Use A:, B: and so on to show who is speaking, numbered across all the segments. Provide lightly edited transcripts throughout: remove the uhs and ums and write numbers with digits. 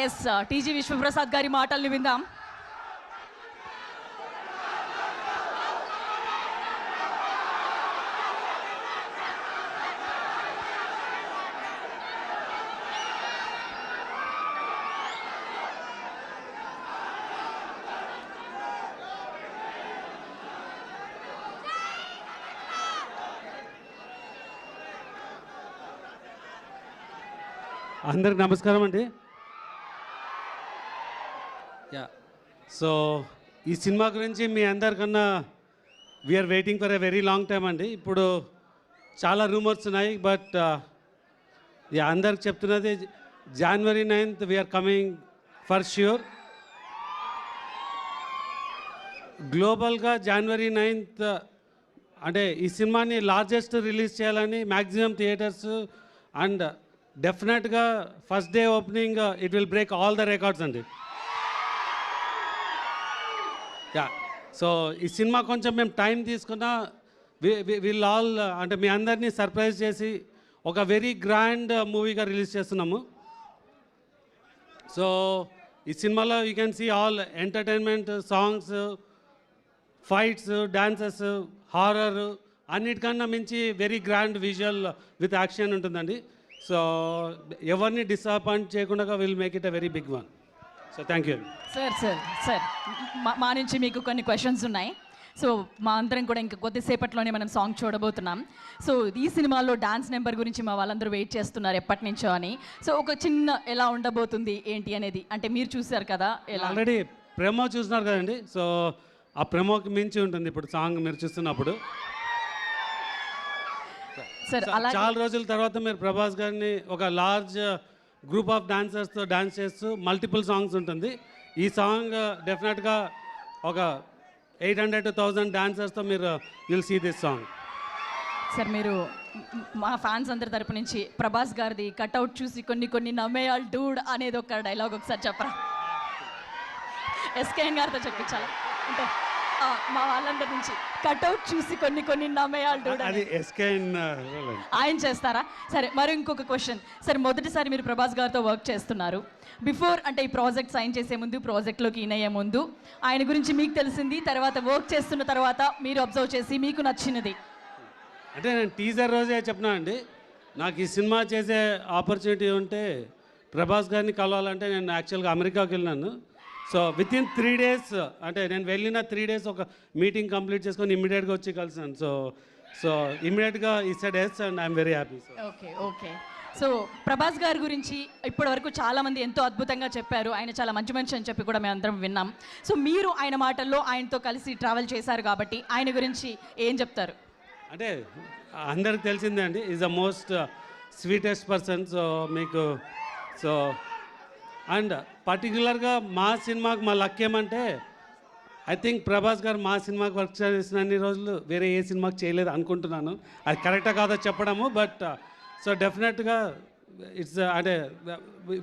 A: Yes TG Vishwaprasad గారి మాటల్ని విందాం.
B: అందరికి నమస్కారం అండి. సో ఈ సినిమా గురించి మీ అందరికన్నా we're waiting for a very long time అండి. ఇప్పుడు చాలా రూమర్స్ ఉన్నాయి, బట్ అందరికి చెప్తున్నది January 9th we are coming for sure. గ్లోబల్గా January 9th అంటే ఈ సినిమాని లార్జెస్ట్ రిలీజ్ చేయాలని మ్యాక్సిమం థియేటర్స్ అండ్ డెఫినెట్గా first day opening it will break all the records అండి. సో ఈ సినిమా కొంచెం మేము టైం తీసుకున్నా వీళ్ళు ఆల్ అంటే మీ అందరినీ సర్ప్రైజ్ చేసి ఒక వెరీ గ్రాండ్ మూవీగా రిలీజ్ చేస్తున్నాము. సో ఈ సినిమాలో you can see all entertainment, songs, fights, dances, horror అన్నిటికన్నా మించి very grand visual with action ఉంటుందండి. సో ఎవరిని డిసప్పాయింట్ చేయకుండా will make it a very big one. So thank you.
A: Sir మా నుంచి మీకు కొన్ని క్వశ్చన్స్ ఉన్నాయి. సో మా అందరం కూడా ఇంకా కొద్దిసేపట్లోనే మనం సాంగ్ చూడబోతున్నాం. సో ఈ సినిమాలో డాన్స్ నెంబర్ గురించి మా వాళ్ళందరూ వెయిట్ చేస్తున్నారు ఎప్పటి నుంచో అని. సో ఒక చిన్న ఎలా ఉండబోతుంది ఏంటి అనేది, అంటే మీరు చూసారు కదా, ఎలా
B: ఆల్రెడీ ప్రెమో చూస్తున్నారు కదండి. సో ఆ ప్రెమోకి మించి ఉంటుంది ఇప్పుడు సాంగ్ మీరు చూస్తున్నప్పుడు.
A: సార్ అలా
B: చాలా రోజుల తర్వాత మీరు ప్రభాస్ గారిని ఒక లార్జ్ గ్రూప్ ఆఫ్ డాన్సర్స్తో డాన్స్ చేస్తూ మల్టిపుల్ సాంగ్స్ ఉంటుంది. ఈ సాంగ్ డెఫినెట్గా ఒక 800 to 1000 డాన్సర్స్తో మీరు will see this song.
A: Sir మీరు మా ఫ్యాన్స్ అందరి తరపు నుంచి ప్రభాస్ గారిది కట్అవుట్ చూసి కొన్ని నమ్మేయాల్ డూడ్ అనేది ఒక డైలాగ్ ఒకసారి చెప్పరా? ఎస్కేఎన్ గారితో చెప్పించాలి అంటే మా వాళ్ళందరి నుంచి కట్అవుట్ చూసి కొన్ని నమ్మేయాల్ డూడ్
B: అది ఎస్కేఎన్
A: ఆయన చేస్తారా? సరే, మరి ఇంకొక క్వశ్చన్ సార్, మొదటిసారి మీరు ప్రభాస్ గారితో వర్క్ చేస్తున్నారు. బిఫోర్ అంటే ఈ ప్రాజెక్ట్ సైన్ చేసే ముందు, ప్రాజెక్ట్లోకి ఇన్ అయ్యే ముందు ఆయన గురించి మీకు తెలిసింది, తర్వాత వర్క్ చేస్తున్న తర్వాత మీరు అబ్జర్వ్ చేసి మీకు నచ్చినది?
B: అంటే నేను టీజర్ రోజే చెప్పినా అండి, నాకు ఈ సినిమా చేసే ఆపర్చునిటీ ఉంటే ప్రభాస్ గారిని కలవాలంటే నేను యాక్చువల్గా అమెరికాకి వెళ్ళినాను. సో విత్ ఇన్ 3 days అంటే నేను వెళ్ళిన 3 days ఒక మీటింగ్ కంప్లీట్ చేసుకొని ఇమ్మీడియట్గా వచ్చి కలిసాను. సో ఇమ్మీడియట్గా ఈ said yes and I'm very happy.
A: Okay. So Prabhas గారి గురించి ఇప్పటివరకు చాలామంది ఎంతో అద్భుతంగా చెప్పారు. ఆయన చాలా మంచి మనిషి అని చెప్పి కూడా మేము అందరం విన్నాం. సో మీరు ఆయన మాటల్లో ఆయనతో కలిసి ట్రావెల్ చేశారు కాబట్టి ఆయన గురించి ఏం చెప్తారు?
B: అంటే అందరికి తెలిసిందే అండి, is the most sweetest person. So మీకు అండ్ పర్టికులర్గా మా సినిమాకి మా లక్ ఏమంటే ఐ థింక్ ప్రభాస్ గారు మా సినిమాకి వర్క్ చేసిన అన్ని రోజులు వేరే ఏ సినిమాకి చేయలేదు అనుకుంటున్నాను. అది కరెక్టా కాదో చెప్పడము, బట్ సో డెఫినెట్గా ఇట్స్ అంటే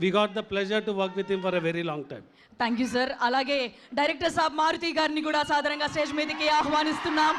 B: we got the pleasure to work with him for a very long time.
A: Thank you sir. అలాగే డైరెక్టర్ సాబ్ మారుతి గారిని కూడా సాధారణంగా స్టేజ్ మీదకి ఆహ్వానిస్తున్నాం.